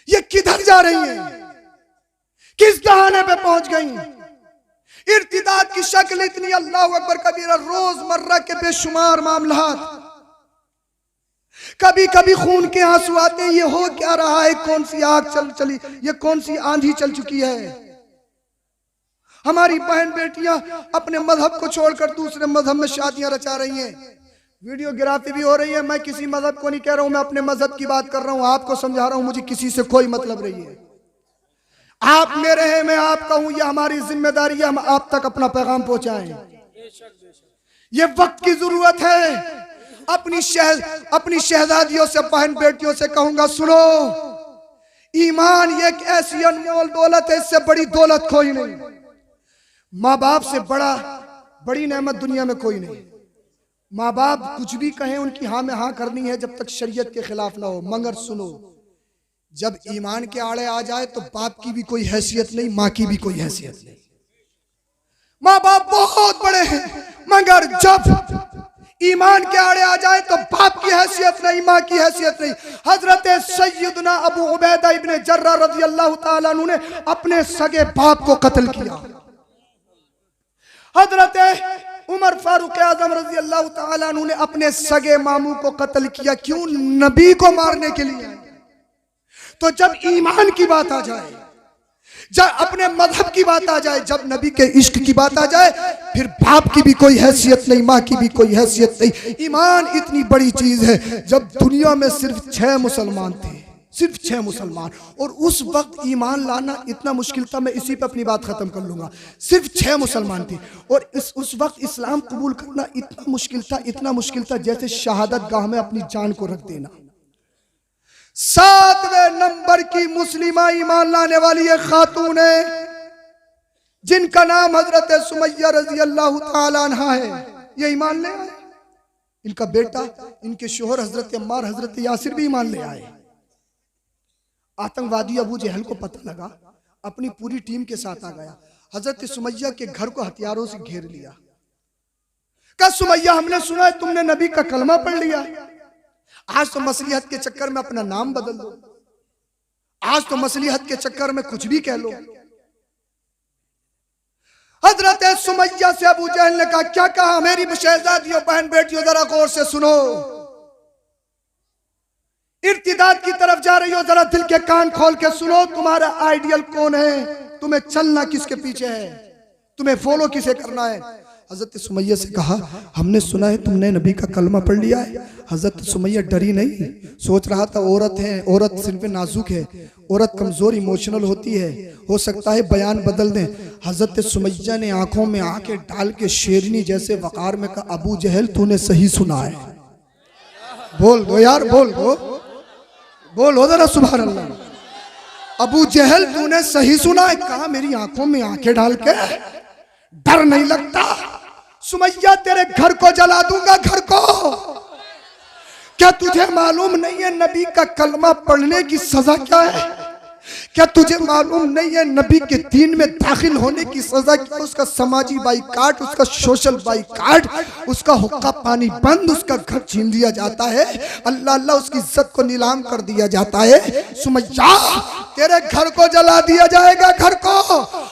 ये किधर जा रही है? किस दहाने पे पहुंच गई? इर्तिदाद की शक्ल इतनी, अल्लाह अकबर कबीरा, रोजमर्रा के बेशुमार मामलात। कभी कभी खून के आंसू आते हैं, ये हो क्या रहा है? कौन सी आग चली, ये कौन सी आंधी चल चुकी है? हमारी बहन बेटियां अपने मजहब को छोड़कर दूसरे मजहब में शादियां रचा रही हैं। वीडियोग्राफी भी हो रही है। मैं किसी मजहब को नहीं कह रहा हूं, मैं अपने मजहब की बात कर रहा हूं, आपको समझा रहा हूं, मुझे किसी से कोई मतलब नहीं है। आप मेरे हैं, मैं आपका हूं, यह हमारी जिम्मेदारी है, हम आप तक अपना पैगाम पहुंचाएं। ये वक्त की जरूरत है। अपनी शहजादियों से, बहन बेटियों से कहूंगा, सुनो, ईमान ये एक ऐसी अनमोल दौलत है, इससे बड़ी दौलत कोई नहीं। माँ बाप से बड़ी नेमत दुनिया में कोई नहीं। माँ बाप कुछ भी कहें, उनकी हाँ में हाँ करनी है, जब तक शरीयत के खिलाफ ना हो। मगर सुनो, जब ईमान के आड़े आ जाए तो बाप की भी कोई हैसियत नहीं, माँ की भी कोई हैसियत नहीं। माँ बाप बहुत बड़े हैं, मगर जब ईमान के आड़े आ जाए तो बाप की हैसियत नहीं, माँ की हैसियत नहीं। हजरत सैयदना अबू उबैदा इब्ने जर्रा रज़ी अल्लाह ताला अन्हु ने अपने सगे बाप को कत्ल किया। हजरत उमर फारूक आजम रज़ी अल्लाह ताला अन्हु ने अपने सगे मामू को कत्ल किया। क्यों? नबी को मारने के लिए। तो जब ईमान की बात आ जाए, जब अपने मजहब की बात आ जाए, जब नबी के इश्क की बात आ जाए, फिर बाप की भी कोई हैसियत नहीं, माँ की भी कोई हैसियत नहीं। ईमान इतनी बड़ी चीज है। जब दुनिया में सिर्फ 6 मुसलमान थे, सिर्फ 6 मुसलमान, और उस वक्त ईमान लाना इतना मुश्किल था। मैं इसी पे अपनी बात खत्म कर लूंगा। सिर्फ 6 मुसलमान थे और उस वक्त इस्लाम कबूल करना इतना मुश्किल था, इतना मुश्किल था जैसे शहादत गाह में अपनी जान को रख देना। 7वें नंबर की मुस्लिमा ईमान लाने वाली एक खातून है जिनका नाम हजरत सुमैया रजी अल्लाह ताला अन्हा है। ये ईमान ले आए। इनका बेटा, इनके शोहर हजरत अम्मार, हजरत यासिर भी ईमान ले आए। आतंकवादी अबू जहल को पता लगा, अपनी पूरी टीम के साथ आ गया। हजरत सुमैया के घर को हथियारों से घेर लिया। कहा सुमैया, हमने सुना है तुमने नबी का कलमा पढ़ लिया, आज तो मसलिहत के चक्कर में अपना नाम बदल दो, आज तो मसलिहत के चक्कर में कुछ भी कह लो। हजरत सुमैया से अबू जहल ने कहा, क्या कहा? मेरी शहजादियों, बहन बेटियों, जरा गौर से सुनो। इर्तिदाद की तरफ जा रही हो, जरा दिल के कान खोल के सुनो। तुम्हारा आइडियल कौन है? तुम्हें चलना किसके पीछे है? तुम्हें फॉलो किसे करना है? हजरत सुमैया से कहा, हमने सुना है तुमने नबी का कलमा पढ़ लिया है। हजरत सुमैया डरी नहीं, सोच रहा था औरत है, औरत सिर पे नाजुक है, औरत कमजोर इमोशनल होती है, हो सकता है बयान बदल दें। हजरत सुमैया ने आंखों में आंखें डाल के शेरनी जैसे वकार में कहा, अबू जहल तूने सही सुना है। बोल दो यार, बोल दो, बोलो जरा सुभान अल्लाह। अबू जहल तूने सही सुना है। कहा मेरी आंखों में आंखें डाल के, डर नहीं लगता? सुमैया तेरे घर को जला दूंगा, घर को। क्या तुझे मालूम नहीं है नबी का कलमा पढ़ने की सजा क्या है? क्या तुझे मालूम नहीं है नबी के दीन में दाखिल होने की सजा क्या? उसका समाजी बाइकाट, उसका सोशल बाइकाट, उसका हुक्का पानी बंद, उसका घर छीन दिया जाता है, अल्लाह अल्लाह उसकी इज्जत को नीलाम कर दिया जाता है। सुमैया तेरे घर को जला दिया जाएगा, घर को।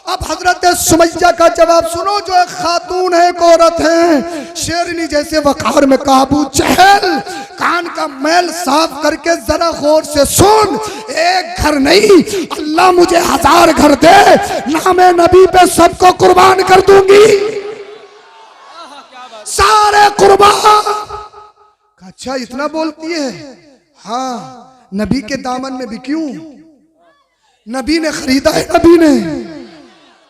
अब हजरत सुमैया का जवाब सुनो, जो एक खातून है, एक औरत है, शेरनी जैसे वकार में कहा, अबू जहल कान का मैल साफ करके जरा गौर से सुन। एक घर नहीं, अल्लाह मुझे 1000 घर दे, नामे नबी पे सबको कुर्बान कर दूंगी, सारे कुर्बान। अच्छा इतना बोलती है? हाँ, नबी के दामन में भी क्यों? नबी ने खरीदा है, नबी ने।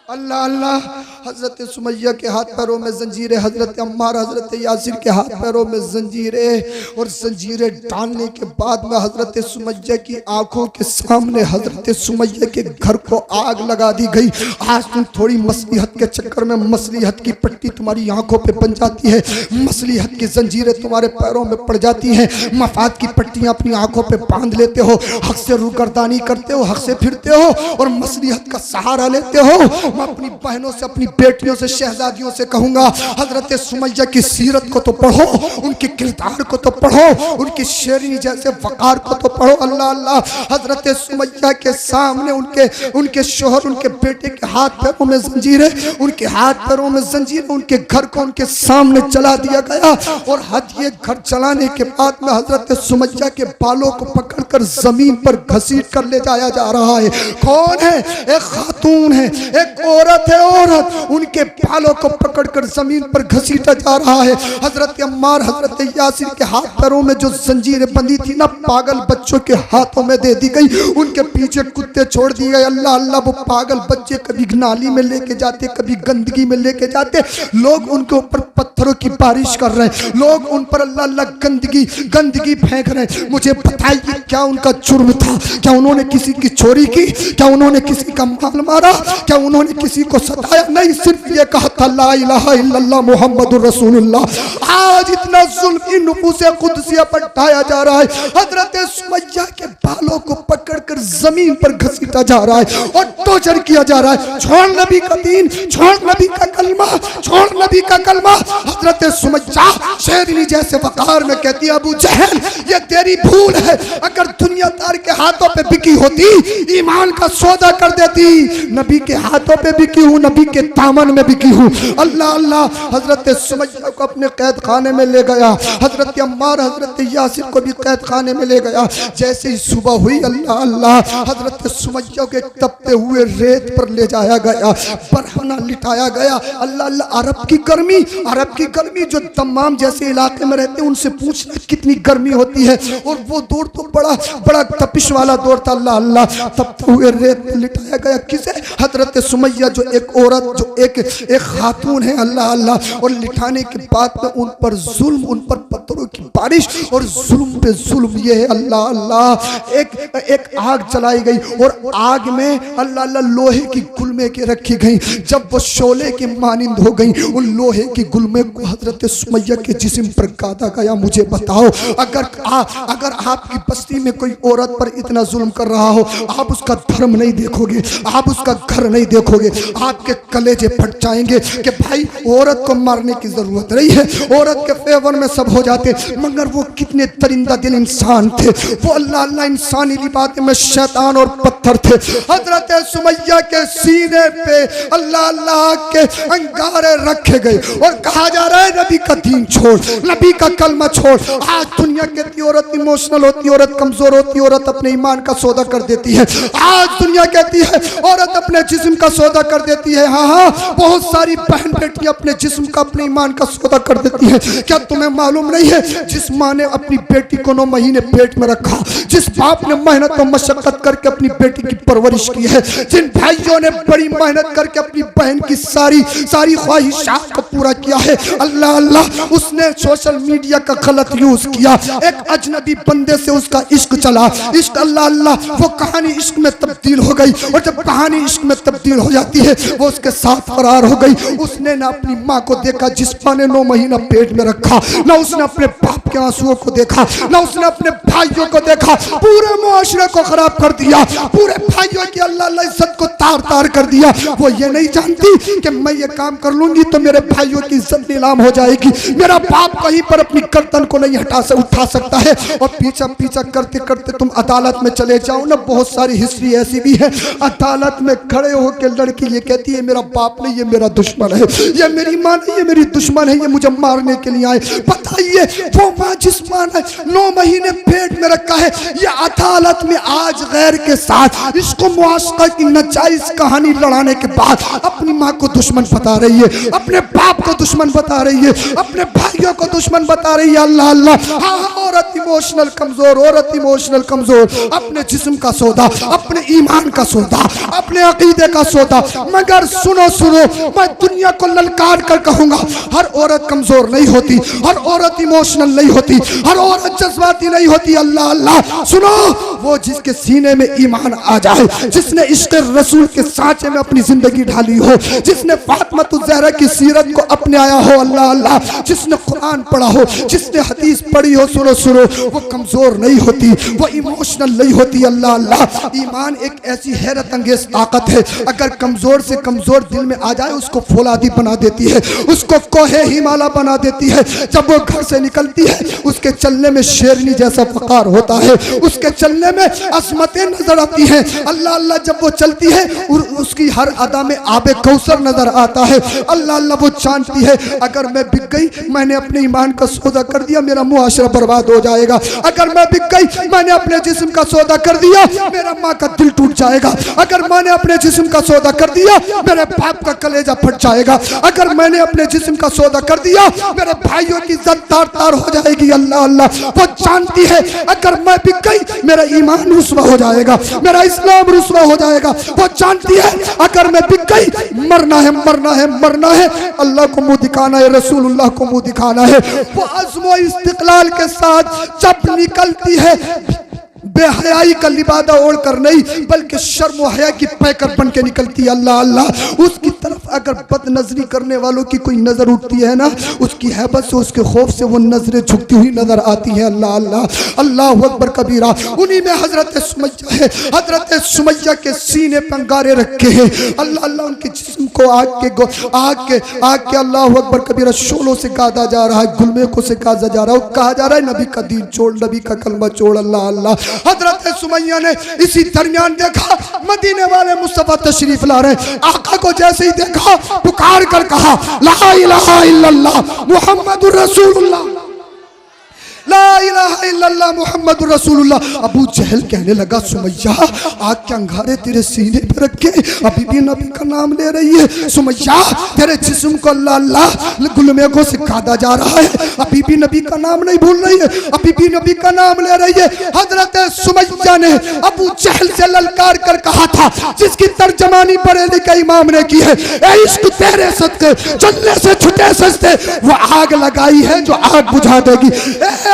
अल्लाह अल्लाह। हजरत सुमैया के हाथ पैरों में जंजीरें, हजरत अम्मार, हजरत यासिर के हाथ पैरों में जंजीरें, और जंजीरें डालने के बाद में हजरत सुमैया की आंखों के सामने हजरत सुमैया के घर को आग लगा दी गई। आज तुम थोड़ी मसलिहत के चक्कर में मसलिहत की पट्टी तुम्हारी आंखों पे बन जाती है, मसलिहत की जंजीरें तुम्हारे पैरों में पड़ जाती हैं, मफाद की पट्टियां अपनी आंखों पे बांध लेते हो, हक से रुगर्दानी करते हो, हक से फिरते हो और मसलिहत का सहारा लेते हो। मैं अपनी बहनों से, अपनी बेटियों से, शहजादियों से कहूंगा, हजरत सुमैया की सीरत को तो पढ़ो, उनके किरदार को तो पढ़ो, उनकी शेरनी जैसे वकार को तो पढ़ो। अल्लाह अल्लाह। हजरत सुमैया के सामने उनके शोहर, उनके बेटे के हाथ पैरों में जंजीरें, उनके हाथ पैरों में जंजीरें, उनके घर को उनके सामने चला दिया गया। और ये घर चलाने के बाद में हजरत सुमैया के बालों को पकड़कर जमीन पर घसीट कर ले जाया जा रहा है। कौन है? एक खातून है, एक औरत है, औरत। उनके बालों को पकड़कर जमीन पर घसीटा जा रहा है। हजरत अम्मार, हजरत यासिर के हाथ पैरों में जो जंजीरें बंधी थी ना, पागल बच्चों के हाथों में दे दी गई, उनके पीछे कुत्ते छोड़ दिए गए। अल्लाह अल्लाह। वो पागल बच्चे कभी नाली में लेके जाते, कभी गंदगी में लेके जाते, लोग उनके ऊपर पत्थरों की बारिश कर रहे हैं, लोग उन पर अल्लाह अल्लाह गंदगी फेंक रहे हैं। मुझे बताइए क्या उनका जुर्म था? क्या उन्होंने किसी की चोरी की? क्या उन्होंने किसी का माल मारा? क्या उन्होंने किसी को सताया? नहीं, सिर्फ ये कहा था ला इलाहा इल्लल्लाह मुहम्मदुर रसूलुल्लाह। आज इतना जुल्म इन नुफूसे कुदसिया पर ढाया जा रहा है। हजरत सुमैया के बालों को पकड़कर जमीन पर घसीटा जा रहा है और टॉर्चर किया जा रहा है। छोड़ नबी का दीन, छोड़ नबी का कलमा, छोड़ नबी का कलमा। हजरत सुमैया शेरनी जैसे वकार में कहती है, अबू जहल ये तेरी भूल है, अगर दुनियादार के हाथों पे बिकी होती ईमान का सौदा कर देती। नबी के हाथों पे बिकी हूँ, नबी के दामन में बिकी हूँ। अल्लाह अल्लाह। हजरत सुमैया को अपने कैद खाने में ले गया, हजरत अम्मार हजरत यासिर को भी कैद खाने में ले गया। जैसे ही सुबह हुई, अल्लाह अल्लाह, हजरत सुमैया के तपते हुए रेत पर ले जाया गया, बरहना लिटाया गया। अल्लाह अल्लाह। अरब की गर्मी, अरब की गर्मी, जो तमाम जैसे इलाके में रहते हैं उनसे पूछना कितनी गर्मी होती है। और वो दौर तो बड़ा बड़ा तपिश वाला दौर था। अल्लाह अल्लाह। तपते हुए रेत पर लिटाया गया। किसे? हजरत सुमैया, जो एक औरत, जो एक खातून है। अल्लाह अल्लाह। और लिटाने के बाद में उन पर जुल्म, उन पर पत्थरों की बारिश और जुल्म पे जुल्म। ये है अल्लाह अल्लाह। एक आग जलाई गई और आग में अल्लाह अल्लाह लोहे की गुलमे के रखी गई। जब वो शोले की मानिंद हो गई, उन लोहे की गुलमे को हजरत सुमैया के जिस्म पर गादा गया। मुझे बताओ, अगर आपकी बस्ती में कोई औरत पर इतना जुल्म कर रहा हो, आप उसका धर्म नहीं देखोगे, आप उसका घर नहीं देखोगे, आपके कलेजे फट जाएंगे कि भाई औरत को मारने की जरूरत नहीं है, औरत के फेवर में सब हो जाते। मगर वो कितने दरिंदा दिल इंसान थे, वो अल्लाह अल्लाह इंसानी लिबास में शैतान और पत्थर थे। हजरत सुमैया के सीने पे अल्लाह अल्लाह के अंगारे रखे गए और कहा जा रहा है, नबी का दीन छोड़, नबी का कलमा छोड़। आज दुनिया कहती है औरत इमोशनल होती, औरत कमजोर होती, औरत अपने ईमान का सौदा कर देती है। आज दुनिया कहती है औरत अपने जिस्म का सौदा कर देती है। हाँ हाँ, बहुत सारी बहन बेटियां अपने जिस्म का, अपने ईमान का सौदा कर देती है। क्या तुम्हें मालूम नहीं है, जिस माँ ने अपनी बेटी को 9 महीने पेट में रखा, जिस बाप ने मेहनत और मशक्कत करके अपनी बेटी की परवरिश की है, जिन भाइयों ने बड़ी मेहनत करके अपनी बहन की सारी ख्वाहिशात को पूरा किया है, अल्लाह अल्लाह, उसने सोशल मीडिया का गलत यूज किया, एक अजनबी बंदे से उसका इश्क चला। इश्क अल्लाह अल्लाह, वो कहानी इश्क में तब्दील हो गई। और जब कहानी इश्क में तब्दील हो जाती है, वो उसके साथ फरार हो गई। उसने ना अपनी माँ को देखा जिस माँ ने 9 महीना पेट में रखा, ना उसने अपने बाप के आंसुओं को देखा, ना उसने अपने भाइयों को देखा। पूरे मुआशरे को खराब कर दिया, पूरे भाइयों की अल्लाह अल्लाह इज्जत को तार तार कर दिया। वो ये नहीं जानती कि मैं ये काम कर लूंगी तो मेरे भाइयों की इज्जत नीलाम हो जाएगी, मेरा बाप कहीं पर अपनी गर्दन को नहीं उठा सकता है। और पीछा पीछा करते करते तुम अदालत में चले जाओ ना, बहुत सारी हिस्ट्री ऐसी भी है। अदालत में खड़े होकर लड़की ये कहती है, मेरा बाप नहीं, ये मेरा दुश्मन है, ये मेरी माँ नहीं, ये मेरी दुश्मन है, ये मुझे मारने के लिए आए। बताइए, वो माँ जिस माँ ने 9 महीने पेट में रखा है, ये अदालत में आज गैर के साथ इसको मुआशका की नाजायज कहानी लड़ाने के बाद अपनी माँ को दुश्मन बता रही है, अपने बाप को दुश्मन बता रही है, अपने भाइयों को दुश्मन बता रही है। अल्लाह अल्लाह। हाँ, औरत इमोशनल कमजोर, औरत इमोशनल कमजोर, अपने जिस्म का सौदा, अपने ईमान का सौदा, अपने अकीदे का सौदा। मगर सुनो सुनो, मैं दुनिया को ललकार कर कहूंगा, हर औरत कमजोर नहीं होती, हर औरत इमोशनल नहीं होती, हर औरत जज्बाती नहीं होती। अल्लाह अल्लाह। सुनो, वो जिसके सीने में ईमान आ जाए, जिसने इश्क रसूल के सांचे में अपनी जिंदगी ढाली हो, जिसने फातिमा ज़हरा की सीरत को अपने आया हो, अल्लाह अल्लाह, जिसने कुरान पढ़ा हो, जिसने हदीस पढ़ी हो, सुनो सुनो, वो कमजोर नहीं होती, वो इमोशनल नहीं होती। अल्लाह अल्लाह। ईमान एक ऐसी हैरत अंगेज ताकत है, अगर कमजोर से कमजोर दिल में आ जाए, उसको फौलादी बना देती है, उसको कोहे हिमालय बना देती है। जब वो घर से निकलती है, उसके चलने में शेरनी जैसा फकार होता है, उसके चलने में असमतें नजर आती हैं। अल्लाह अल्लाह। जब वो चलती है, उसकी हर अदा में आबे कौसर नजर आता है। अल्लाह अल्लाह। वो जानती है, अगर मैं बिक गई, मैंने अपने ईमान का सौदा कर दिया, मेरा मुआशरा बर्बाद हो जाएगा। अगर मैं बिक गई, मैंने अपने जिस्म का सौदा कर दिया, मेरा माँ का दिल टूट जाएगा। अगर मैंने अपने जिस्म का सौदा कर दिया, मेरे बाप का कलेजा फट जाएगा। अगर मैंने अपने जिस्म का सौदा कर दिया, मेरे भाइयों की इज्जत तार तार हो जाएगी। अल्लाह अल्लाह। वो जानती है, अगर मैं बिक गई, मेरा ईमान रुस्वा हो जाएगा, मेरा इस्लाम रुस्वा हो जाएगा। वो जानती है, अगर मैं बिक गई, मरना है, मरना है, मरना है, अल्लाह को मुंह दिखाना है, रसूलुल्लाह को मुंह दिखाना है। वो अज़्म व इस्तिक़लाल के साथ जब निकलती है, बेहयाई का लिबादा ओढ़ कर नहीं, बल्कि शर्म व हया की पैकर बन के निकलती है। अल्लाह अल्लाह, उसकी तरफ अगर बदनजरी करने वालों की कोई नजर उठती है ना, उसकी हैबत से, उसके खौफ से वो नजरें झुकती हुई नजर आती हैं। अल्लाह अल्लाह, अल्लाह अकबर कबीरा। उन्हीं में हजरत सुमैया है। हजरत सुमैया के सीने पे अंगारे रखे हैं। अल्लाह अल्लाह, उनके जिस्म को आग के अल्लाह अकबर कबीरा शोलों से कादा जा रहा है, गुलमे को से कादा जा रहा है। कहा जा रहा है नबी का दीन छोड़, नबी का कलमा छोड़। अल्लाह अल्लाह, हजरत सुमैया ने इसी दरमियान देखा मदीने वाले मुस्तफा तशरीफ ला रहे। आका को जैसे ही देखा पुकार कर कहा ला इलाहा इल्लल्लाह मुहम्मदुर रसूलुल्लाह, ला इलाहा इल्लल्लाह मुहम्मदुर रसूलुल्लाह। अबू जहल कहने लगा सुमैया, आग के अंगारे तेरे सीने पे रखे, अभी भी नबी का नाम ले रही है। सुमैया, तेरे जिस्म को अल्लाह अल्लाह गुलमेगों से कादा जा रहा है, अभी भी नबी का नाम नहीं भूल रही है, अभी भी नबी का नाम ले रही है। हजरत सुमैया ने अबू जहल से ललकार कर कहा था, जिसकी तर्जमानी बरेली के इमाम ने की है, ए इश्क तेरे सदके चलने से छुटे सस्ते, वो आग लगाई है जो आग बुझा देगी।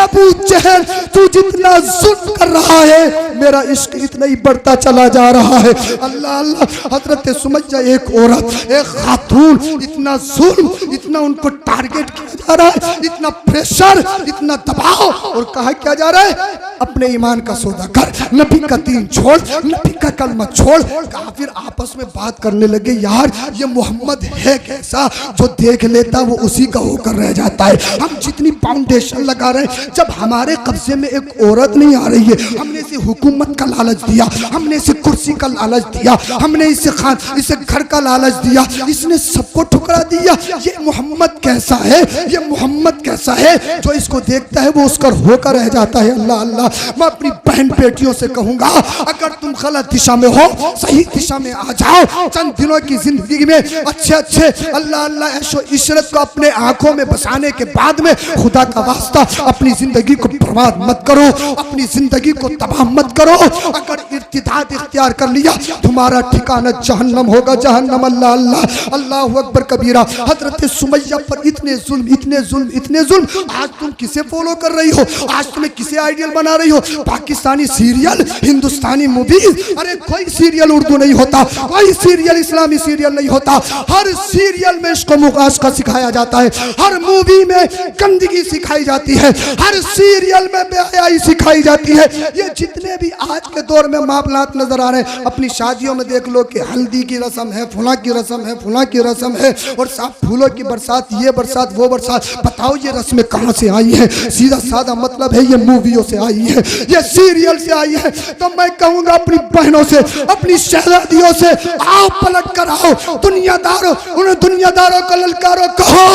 अबू जहल, तू जितना जुल्म कर रहा है, मेरा इश्क इतना ही बढ़ता चला जा रहा है। अल्लाह अल्लाह, हजरत सुमैया एक औरत, एक खातून, इतना जुल्म, इतना उनको टारगेट किया जा रहा है, इतना प्रेशर, इतना दबाव, और कहा क्या जा रहा है अपने ईमान का सौदा कर, नबी का दीन छोड़, नबी का कलमा छोड़। काफिर आपस में बात करने लगे, यार ये मोहम्मद है कैसा, जो देख लेता वो उसी का होकर रह जाता है। हम जितनी फाउंडेशन लगा रहे हैं, जब हमारे कब्जे में एक औरत नहीं आ रही है, हमने इसे हुकूमत का लालच दिया, हमने इसे कुर्सी का लालच दिया, हमने इसे घर का लालच दिया, इसने सबको ठुकरा दिया। ये मोहम्मद कैसा है, ये मोहम्मद कैसा है, जो इसको देखता है वो उसका होकर रह जाता है। अल्लाह अल्लाह, मैं अपनी बहन बेटियों से कहूंगा, अगर तुम गलत दिशा में हो, सही दिशा में आ जाओ। चंद दिनों की जिंदगी में अच्छे अच्छे अल्लाह अल्लाह ऐशो इशरत को अपने आंखों में बसाने के बाद में खुदा का वास्ता अपनी जिंदगी को बर्बाद मत करो, अपनी जिंदगी को तबाह मत करो। अगर इर्तिदाद इख्तियार कर लिया, तुम्हारा ठिकाना जहन्नम होगा, जहन्नम। अल्लाह अल्लाह, अल्लाह अकबर कबीरा। हजरत सुमैया पर इतने जुल्म, इतने जुल्म, इतने जुल्म। आज तुम किसे फॉलो कर रही हो, आज तुम्हें किसे आइडियल बना रही हो? पाकिस्तानी सीरियल, हिंदुस्तानी मूवीज, अरे कोई सीरियल उर्दू नहीं होता, कोई सीरियल इस्लामी सीरियल नहीं होता। हर सीरियल में इसको मुकाशका सिखाया जाता है, हर मूवी में गंदगी सिखाई जाती है, हर सीरियल में बेहयाई सिखाई जाती है। ये जितने भी आज के दौर में मामलात नजर आ रहे हैं, अपनी शादियों में देख लो कि हल्दी की रस्म है, फुला की रस्म है, फुला की रस्म है, और साथ फूलों की बरसात, ये बरसात वो बरसात। बताओ ये रस्में कहाँ से आई है? सीधा साधा मतलब है ये मूवियों से आई है, ये सीरियल से आई है। तो मैं कहूंगा अपनी बहनों से, अपनी शहजादियों से, आओ पलट कर आओ, दुनियादारों, उन दुनियादारों को ललकारो, कहो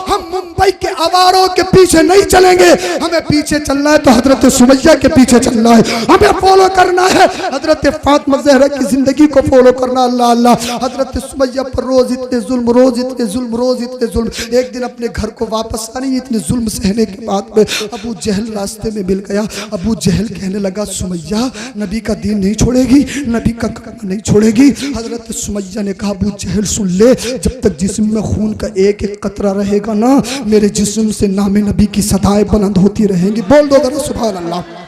हम मुंबई के आवारों के पीछे नहीं चलेंगे, हमें पीछे चलना है तो हजरत सुमैया के पीछे चलना है, हमें फॉलो करना है हजरत फातिमा ज़हरा की जिंदगी को फॉलो करना। अल्लाह अल्लाह, हजरत सुमैया पर रोज इतने जुल्म, रोज इतने जुल्म, रोज इतने जुल्म। एक दिन अपने घर को वापस आनी, इतने जुल्म सहने के बाद में अबू जहल रास्ते में मिल गया। अबू जहल कहने लगा, सुमैया नबी का दीन नहीं छोड़ेगी, नबी का कलमा नहीं छोड़ेगी। हजरत सुमैया ने कहा, अबू जहल सुन ले, जब तक जिस्म में खून का एक एक कतरा रहेगा ना, मेरे जिस्म से नामे नबी की सदाएं बुलंद होती रहेंगी। बोल दो जरा सुभान अल्लाह।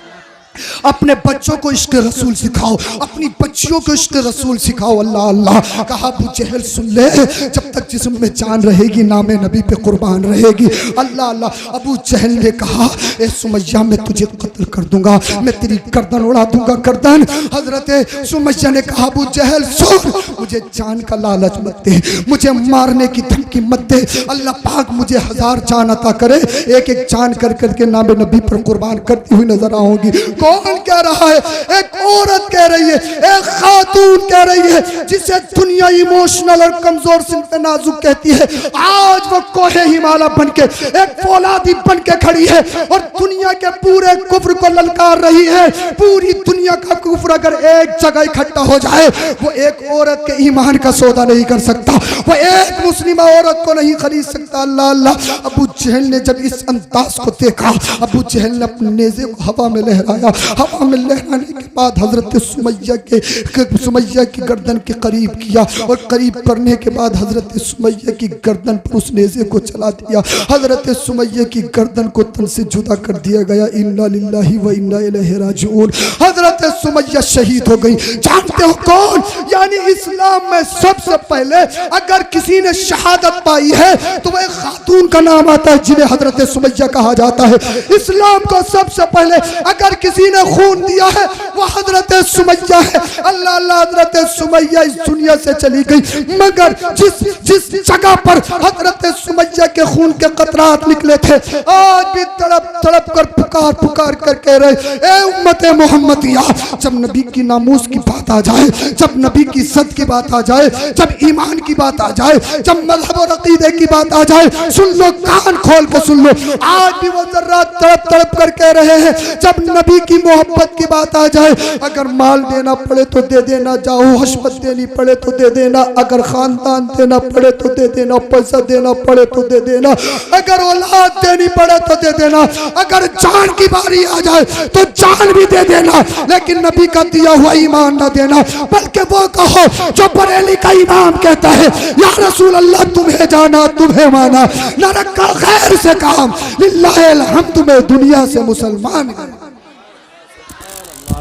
अपने बच्चों को इश्क रसूल सिखाओ, अपनी बच्चियों को इश्क रसूल सिखाओ। अल्लाह अल्लाह। कहा, अबू जहल सुन ले, जब तक जिस्म में जान रहेगी नामे नबी पे कुर्बान रहेगी। अल्लाह अल्लाह। अबू जहल ने कहा, ए सुमैया मैं तुझे कत्ल कर दूंगा, मैं तेरी गर्दन उड़ा दूंगा, गर्दन। हजरत सुमैया ने कहा, अबू जहल सुन, मुझे जान का लालच मत दे, मुझे मारने की धमकी मत दे। अल्लाह पाक मुझे 1000 जान अता करे, एक एक जान कर करके नामे नबी पर कुर्बान करती हुई नजर आऊंगी। कौन कह रहा है? एक औरत कह रही है, एक खातून कह रही है, जिसे दुनिया इमोशनल और कमजोर सिल पे नाजुक कहती है। आज वो कोहे हिमालय बन के एक फौलादी बन के खड़ी है और दुनिया के पूरे कुफ्र को ललकार रही है। पूरी दुनिया का कुफ्र अगर एक जगह इकट्ठा हो जाए, वो एक औरत के ईमान का सौदा नहीं कर सकता, वो एक मुस्लिमा औरत को नहीं खरीद सकता। अल्लाह अल्लाह। अबू जहल ने जब इस अंदाज को देखा, अबू जहल ने अपने नेज़े को हवा में लहराया, हवा में लहराने के बाद हजरत सुमैया की गर्दन के करीब किया और करीब करने के बाद हजरत सुमैया की गर्दन पर उस नेज़े को चला दिया। हजरत सुमैया की गर्दन को तन से जुदा कर दिया गया। इन्ना लिल्लाहि व इन्ना इलैहि राजिऊन। हजरत सुमैया शहीद हो गई। जानते हो कौन? यानी इस्लाम में सबसे पहले अगर किसी ने शहादत पाई है तो वह खातून का नाम आता है जिन्हें हजरत सुमैया कहा जाता है। इस्लाम को सबसे पहले अगर किसी ने खून दिया है वह हजरत सुमैया है। अल्लाह अल्लाह हजरत सुमैया इस दुनिया से चली गई, मगर जिस जगह पर हजरत सुमैया के खून के कतरात निकले थे आज भी तड़प तड़प कर पुकार पुकार कर कह रहे, ए उम्मत मोहम्मदिया, जब नबी की नामूस की बात आ जाए, जब नबी की इज्जत की बात आ जाए, जब ईमान की बात आ जाए, जब मजहब और अकीदे की बात आ जाए, सुन लो, कान खोल के सुन लो। आज भी वो जर्रा तड़प तड़प कर कह रहे हैं जब नबी की मोहब्बत की बात आ जाए, अगर माल देना पड़े तो दे देना, जाओ हशमत देनी पड़े तो दे देना, अगर खानदान देना पड़े तो दे देना, पैसा देना पड़े तो दे देना, अगर औलाद देनी पड़े तो दे देना, अगर जान की बारी आ जाए तो जान भी दे देना, लेकिन नबी का दिया हुआ ईमान ना देना। बल्कि वो कहो जो बरेली का इमाम कहता है, या रसूल अल्लाह तुम्हें जाना तुम्हें माना, न रखा खैर से काम, लिल्लाहिल हम्द में दुनिया से मुसलमान।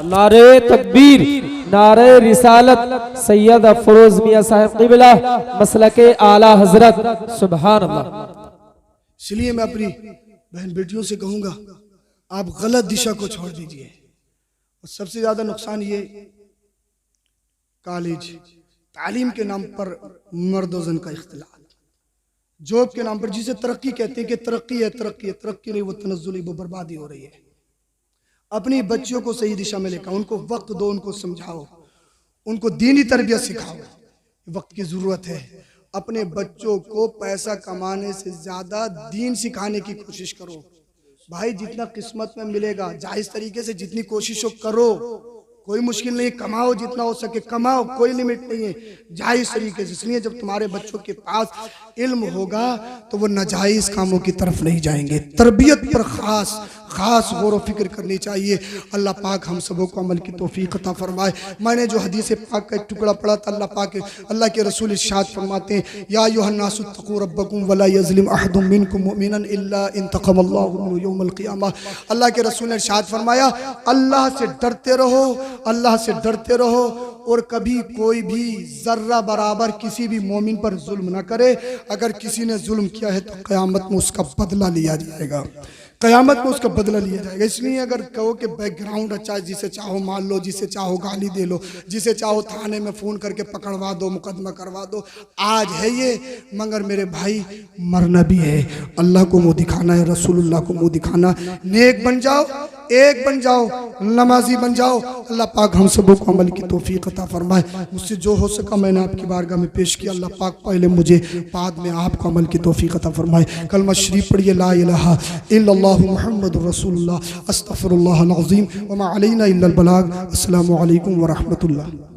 नारे तकबीर, नारे रिसालत, सैयद अफरोज मियां साहब क़िबला मसलके आला हजरत, सुभान अल्लाह। इसलिए मैं अपनी बहन बेटियों से कहूंगा, आप गलत दिशा को छोड़ दीजिए। और सबसे ज्यादा नुकसान ये कॉलेज तालीम के नाम पर मर्द और जन का इख्तिलाफ, जॉब के नाम पर जिसे तरक्की कहते हैं कि तरक्की है, तरक्की है, तरक्की नहीं, वो तनज़्ज़ुल, वो बर्बादी हो रही है। अपनी बच्चियों को सही दिशा में लेकर उनको वक्त दो, उनको समझाओ, उनको दीनी तरबियत सिखाओ। वक्त की जरूरत है। अपने बच्चों को पैसा कमाने से ज्यादा दीन सिखाने की कोशिश करो। भाई जितना किस्मत में मिलेगा, जायज तरीके से जितनी कोशिशों करो, कोई मुश्किल नहीं, कमाओ जितना हो सके कमाओ, कोई लिमिट नहीं है, जायज तरीके से। इसलिए जब तुम्हारे बच्चों के पास इल्म होगा तो वो नाजायज कामों की तरफ नहीं जाएंगे। तरबियत पर खास गौर व फिक्र करनी चाहिए। अल्लाह पाक हम सबों को अमल की तौफीक अता फरमाए। मैंने जो हदीस पाक का एक टुकड़ा पढ़ा था, अल्लाह के रसूल इरशाद फरमाते हैं, या अय्युहन्नासु तक़ू रब्बकुम वला यज़लिम अहदुम मिनकुम मुमिनन इल्ला इंतक़मल्लाहु मिन्हु यौमल क़ियामह। अल्लाह के रसूल ने इरशाद फरमाया, अल्लाह से डरते रहो, अल्लाह से डरते रहो, और कभी कोई भी जर्रा बराबर किसी भी मोमिन पर जुल्म न करे। अगर किसी ने जुल्म किया है तो क़यामत में उसका बदला लिया जाएगा, क़यामत में उसका बदला लिया जाएगा। इसलिए अगर कहो कि बैकग्राउंड अच्छा है, जिसे चाहो मान लो, जिसे चाहो गाली दे लो, जिसे चाहो थाने में फ़ोन करके पकड़वा दो, मुकदमा करवा दो, आज है ये, मगर मेरे भाई मरना भी है। अल्लाह को मुँह दिखाना है, रसूलुल्लाह को मुँह दिखाना। नेक बन जाओ, एक बन जाओ, नमाजी बन जाओ। अल्लाह पाक हम सबों को अमल की तौफीक अता फरमाए। मुझसे जो हो सका मैंने आपकी बारगाह में पेश किया। अल्लाह पाक पहले मुझे, बाद में आपको अमल की तौफीक अता फरमाए। कलमा शरीफ पढ़िए, ला इलाहा इल्लल्लाह मुहम्मदुर रसूलुल्लाह, अस्तगफिरुल्लाह अल अज़ीम व मा अलैना इल्लल बलाग। अस्सलामु अलैकुम व रहमतुल्लाह।